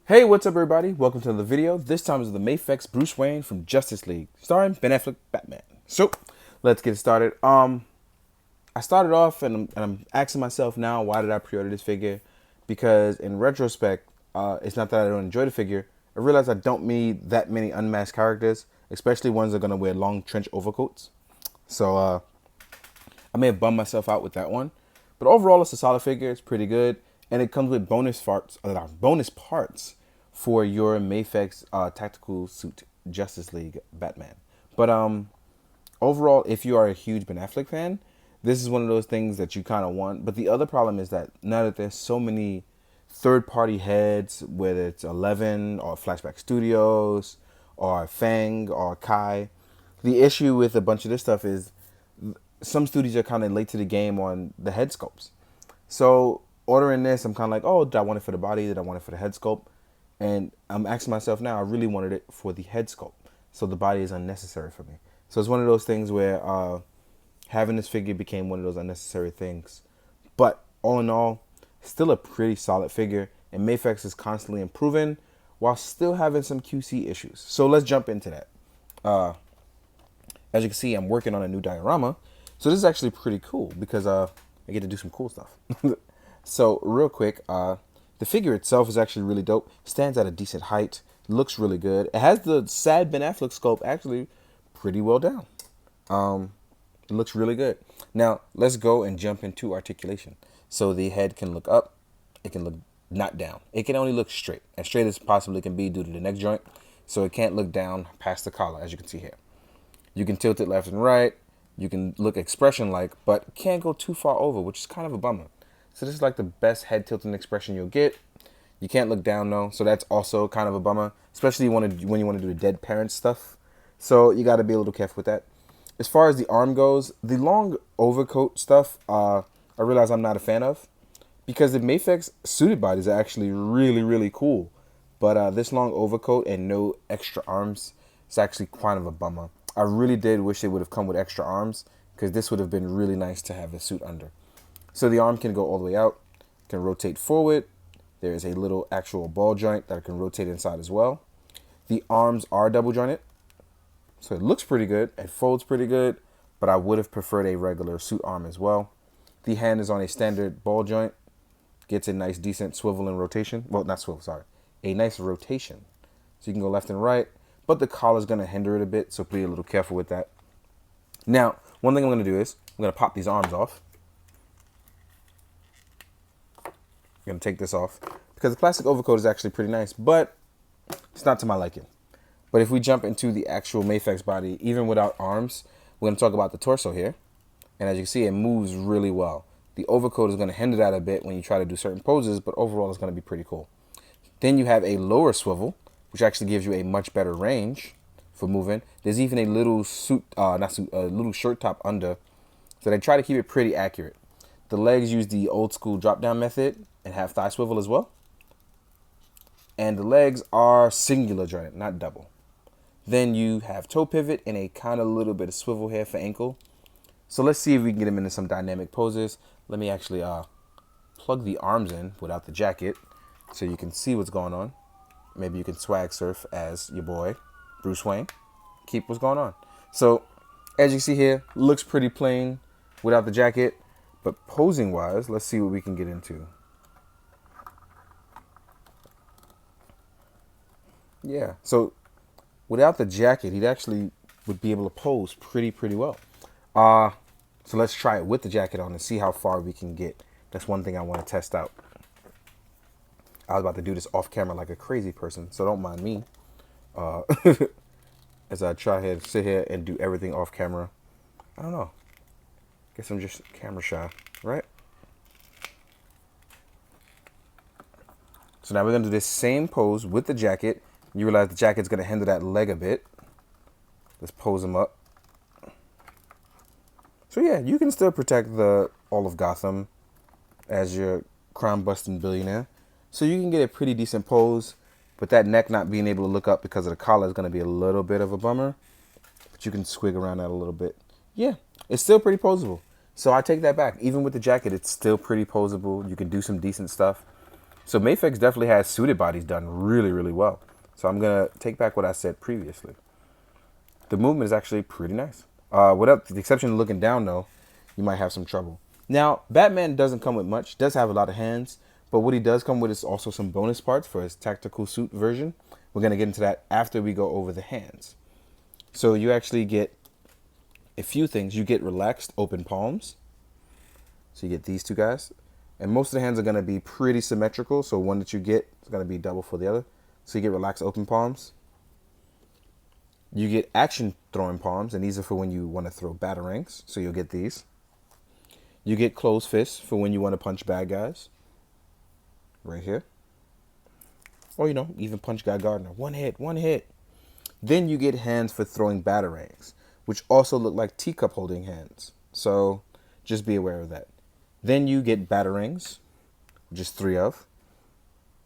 Hey, what's up, everybody? Welcome to the video. This time is the Mafex Bruce Wayne from Justice League, starring Ben Affleck Batman. So, let's get started. I started off and I'm asking myself now, why did I pre-order this figure? Because in retrospect, it's not that I don't enjoy the figure. I realize I don't need that many unmasked characters, especially ones that are gonna wear long trench overcoats. So, I may have bummed myself out with that one, but overall, it's a solid figure. It's pretty good, and it comes with bonus parts for your Mafex tactical suit Justice League Batman. But overall, if you are a huge Ben Affleck fan, this is one of those things that you kind of want. But the other problem is that now that there's so many third-party heads, whether it's 11 or Flashback Studios or Fang or Kai, the issue with a bunch of this stuff is some studios are kind of late to the game on the head sculpts. So ordering this, I'm kind of like, oh, did I want it for the body? Did I want it for the head sculpt? And I'm asking myself now, I really wanted it for the head sculpt. So the body is unnecessary for me. So it's one of those things where having this figure became one of those unnecessary things. But all in all, still a pretty solid figure. And Mafex is constantly improving while still having some QC issues. So let's jump into that. As you can see, I'm working on a new diorama. So this is actually pretty cool because I get to do some cool stuff. So real quick, the figure itself is actually really dope. Stands at a decent height. Looks really good. It has the sad Ben Affleck sculpt actually pretty well down. It looks really good. Now let's go and jump into articulation. So the head can look up. It can look not down. It can only look straight, as straight as possibly can be due to the neck joint. So it can't look down past the collar, as you can see here. You can tilt it left and right. You can look expression-like, but can't go too far over, which is kind of a bummer. So this is like the best head tilting expression you'll get. You can't look down though, so that's also kind of a bummer, especially when you want to do the dead parent stuff. So you got to be a little careful with that. As far as the arm goes, the long overcoat stuff, I realize I'm not a fan of, because the Mafex suited bodies are actually really, really cool. But this long overcoat and no extra arms is actually kind of a bummer. I really did wish it would have come with extra arms, because this would have been really nice to have a suit under. So the arm can go all the way out, can rotate forward. There is a little actual ball joint that can rotate inside as well. The arms are double jointed, so it looks pretty good. It folds pretty good, but I would have preferred a regular suit arm as well. The hand is on a standard ball joint, gets a nice decent swivel and rotation. Well, not swivel, sorry. A nice rotation. So you can go left and right, but the collar is going to hinder it a bit, so be a little careful with that. Now, one thing I'm going to do is I'm going to pop these arms off. I'm going to take this off because the plastic overcoat is actually pretty nice, but it's not to my liking. But if we jump into the actual Mafex body, even without arms, we're going to talk about the torso here. And as you can see, it moves really well. The overcoat is going to hinder that a bit when you try to do certain poses, but overall it's going to be pretty cool. Then you have a lower swivel, which actually gives you a much better range for moving. There's even a little little shirt top under. So they try to keep it pretty accurate. The legs use the old school drop down method and have thigh swivel as well. And the legs are singular jointed, not double. Then you have toe pivot and a kind of little bit of swivel here for ankle. So let's see if we can get them into some dynamic poses. Let me actually plug the arms in without the jacket so you can see what's going on. Maybe you can swag surf as your boy, Bruce Wayne. Keep what's going on. So as you see here, looks pretty plain without the jacket. But posing wise, let's see what we can get into. Yeah, so without the jacket, he'd actually would be able to pose pretty well. So let's try it with the jacket on and see how far we can get. That's one thing I want to test out. I was about to do this off camera like a crazy person, so don't mind me. As I try to sit here and do everything off camera. I don't know. Guess I'm just camera shy, right? So now we're going to do this same pose with the jacket. You realize the jacket's going to hinder that leg a bit. Let's pose him up. So yeah, you can still protect all of Gotham as your crime-busting billionaire. So you can get a pretty decent pose, but that neck not being able to look up because of the collar is going to be a little bit of a bummer. But you can squig around that a little bit. Yeah, it's still pretty posable. So I take that back. Even with the jacket, it's still pretty posable. You can do some decent stuff. So Mafex definitely has suited bodies done really, really well. So I'm going to take back what I said previously. The movement is actually pretty nice. Without the exception of looking down, though, you might have some trouble. Now, Batman doesn't come with much. Does have a lot of hands, but what he does come with is also some bonus parts for his tactical suit version. We're going to get into that after we go over the hands. So you actually get a few things. You get relaxed open palms. So you get these two guys. And most of the hands are going to be pretty symmetrical. So one that you get is going to be double for the other. So you get relaxed open palms. You get action throwing palms, and these are for when you want to throw batarangs. So you'll get these. You get closed fists for when you want to punch bad guys. Right here. Or, even punch Guy Gardner. One hit, one hit. Then you get hands for throwing batarangs, which also look like teacup holding hands. So just be aware of that. Then you get batarangs, which is 3 of.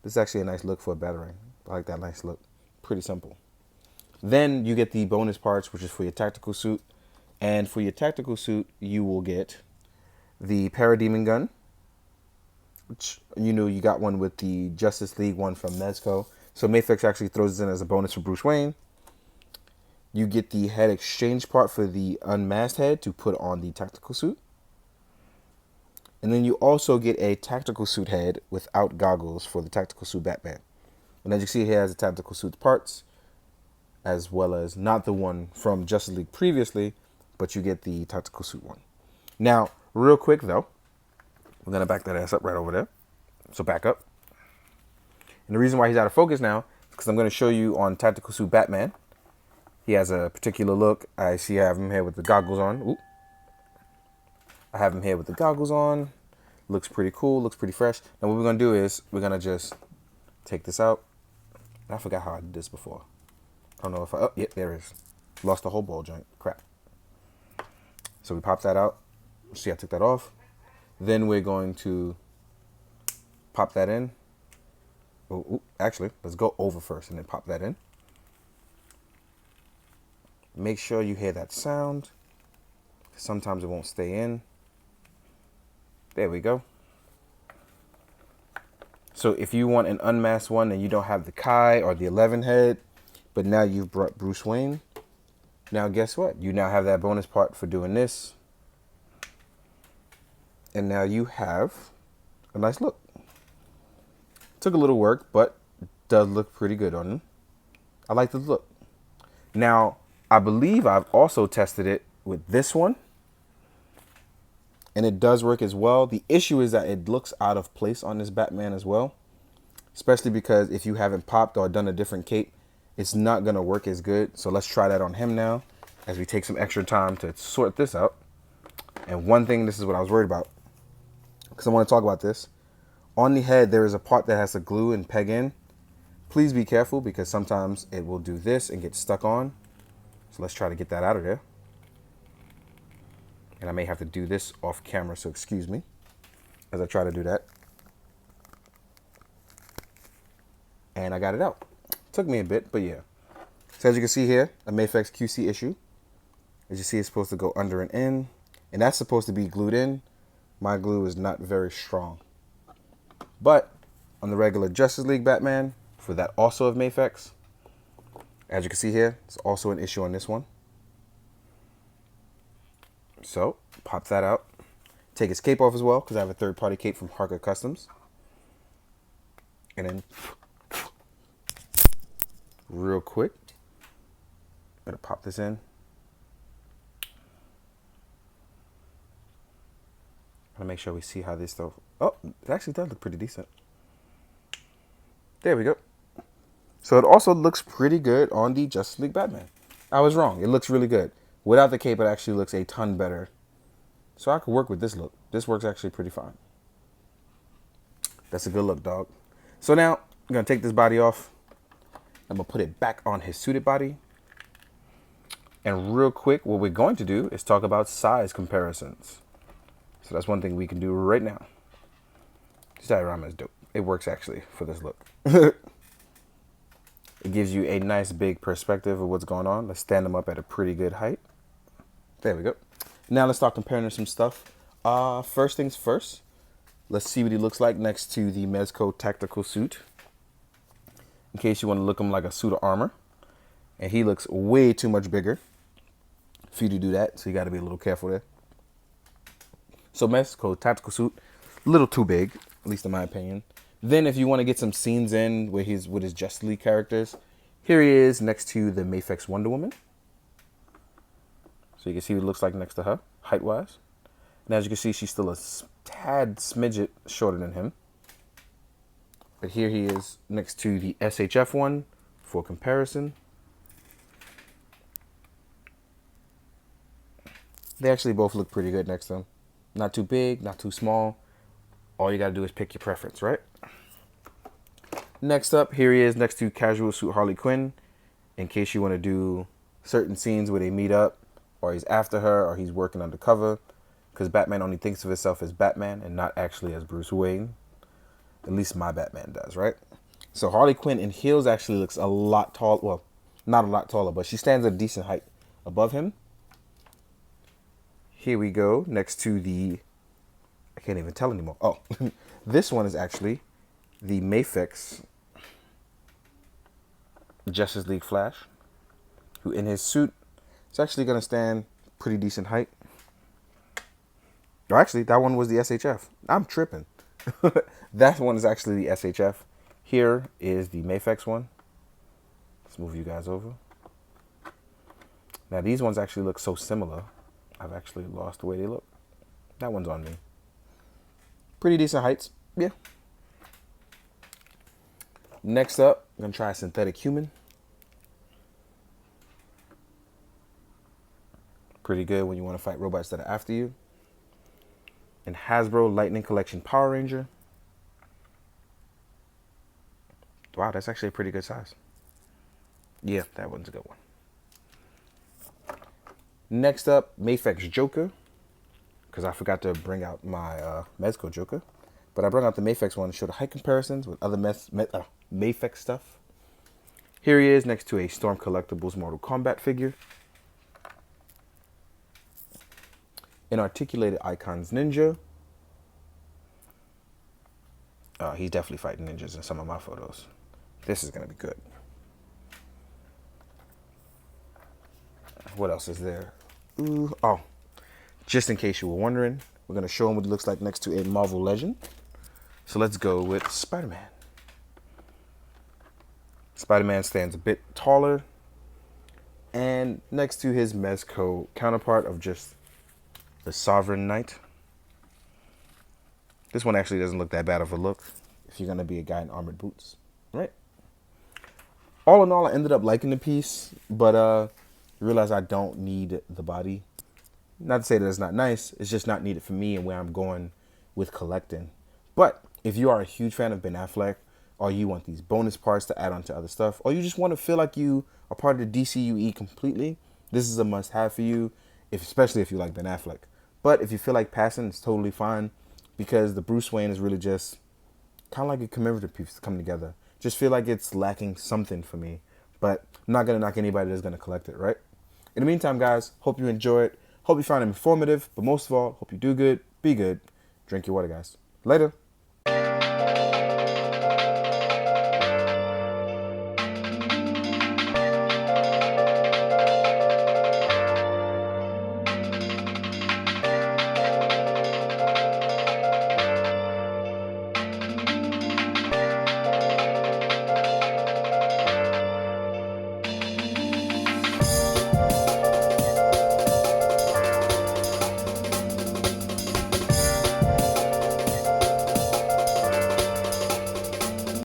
This is actually a nice look for a batarang. I like that nice look. Pretty simple. Then you get the bonus parts, which is for your tactical suit. And for your tactical suit, you will get the Parademon gun, which you got one with the Justice League one from Medicom. So Mafex actually throws it in as a bonus for Bruce Wayne. You get the head exchange part for the unmasked head to put on the tactical suit. And then you also get a tactical suit head without goggles for the tactical suit Batman. And as you see, he has the tactical suit parts, as well as not the one from Justice League previously, but you get the tactical suit one. Now, real quick though, we're going to back that ass up right over there. So back up. And the reason why he's out of focus now is because I'm going to show you on tactical suit Batman. He has a particular look. I have him here with the goggles on. Ooh. I have him here with the goggles on. Looks pretty cool. Looks pretty fresh. Now what we're going to do is we're going to just take this out. I forgot how I did this before. I don't know if oh, yeah, there it is. Lost the whole ball joint. Crap. So we pop that out. See, I took that off. Then we're going to pop that in. Ooh, actually, let's go over first and then pop that in. Make sure you hear that sound. Sometimes it won't stay in. There we go. So if you want an unmasked one and you don't have the Kai or the 11 head, but now you've brought Bruce Wayne, now guess what? You now have that bonus part for doing this. And now you have a nice look. Took a little work, but does look pretty good on him. I like the look. Now, I believe I've also tested it with this one. And it does work as well. The issue is that it looks out of place on this Batman as well. Especially because if you haven't popped or done a different cape, it's not going to work as good. So let's try that on him now as we take some extra time to sort this out. And one thing, this is what I was worried about, because I want to talk about this. On the head, there is a part that has to glue and peg in. Please be careful because sometimes it will do this and get stuck on. So let's try to get that out of there. And I may have to do this off camera, so excuse me as I try to do that. And I got it out. Took me a bit, but yeah. So as you can see here, a Mafex QC issue. As you see, it's supposed to go under and in. And that's supposed to be glued in. My glue is not very strong. But on the regular Justice League Batman, for that also of Mafex, as you can see here, it's also an issue on this one. So, pop that out. Take his cape off as well, because I have a third-party cape from Harker Customs. And then, real quick, I'm going to pop this in. I'm going to make sure we see how this stuff... Oh, it actually does look pretty decent. There we go. So it also looks pretty good on the Justice League Batman. I was wrong. It looks really good. Without the cape, it actually looks a ton better. So I could work with this look. This works actually pretty fine. That's a good look, dog. So now, I'm going to take this body off. I'm going to put it back on his suited body. And real quick, what we're going to do is talk about size comparisons. So that's one thing we can do right now. This diorama is dope. It works actually for this look. It gives you a nice big perspective of what's going on. Let's stand them up at a pretty good height. There we go. Now let's start comparing some stuff. First things first, Let's see what he looks like next to the Mezco tactical suit, in case you want to look him like a suit of armor. And he looks way too much bigger for you to do that, so you got to be a little careful there. So Mezco tactical suit, a little too big, at least in my opinion. Then if you want to get some scenes in with his Justice League characters, here he is next to the Mafex Wonder Woman. So you can see what it looks like next to her, height-wise. And as you can see, she's still a tad smidget shorter than him. But here he is next to the SHF one for comparison. They actually both look pretty good next to him. Not too big, not too small. All you gotta do is pick your preference, right? Next up, here he is next to Casual Suit Harley Quinn, in case you want to do certain scenes where they meet up, or he's after her, or he's working undercover, because Batman only thinks of himself as Batman and not actually as Bruce Wayne. At least my Batman does, right? So Harley Quinn in heels actually looks a lot tall. Well, not a lot taller, but she stands a decent height above him. Here we go next to the, I can't even tell anymore. Oh, this one is actually the Mafex Justice League Flash, who in his suit is actually going to stand pretty decent height. Or actually, that one was the SHF. I'm tripping. That one is actually the SHF. Here is the Mafex one. Let's move you guys over. Now these ones actually look so similar. I've actually lost the way they look. That one's on me. Pretty decent heights. Yeah. Next up, I'm going to try Synthetic Human. Pretty good when you want to fight robots that are after you. And Hasbro Lightning Collection Power Ranger. Wow, that's actually a pretty good size. Yeah, that one's a good one. Next up, Mafex Joker. Because I forgot to bring out my Mezco Joker. But I brought out the Mafex one to show the height comparisons with other Mafex stuff. Here he is next to a Storm Collectibles Mortal Kombat figure. An Articulated Icons Ninja. He's definitely fighting ninjas in some of my photos. This is going to be good. What else is there? Ooh, oh, just in case you were wondering, we're going to show him what it looks like next to a Marvel Legend. So let's go with Spider-Man. Spider-Man stands a bit taller. And next to his Mezco counterpart of just the Sovereign Knight. This one actually doesn't look that bad of a look if you're going to be a guy in armored boots, right? All in all, I ended up liking the piece, but realize I don't need the body. Not to say that it's not nice, it's just not needed for me and where I'm going with collecting. But if you are a huge fan of Ben Affleck, or you want these bonus parts to add on to other stuff, or you just want to feel like you are part of the DCUE completely, this is a must-have for you, especially if you like Ben Affleck. But if you feel like passing, it's totally fine, because the Bruce Wayne is really just kind of like a commemorative piece to come together. Just feel like it's lacking something for me, but I'm not going to knock anybody that's going to collect it, right? In the meantime, guys, hope you enjoy it. Hope you find it informative, but most of all, hope you do good, be good, drink your water, guys. Later.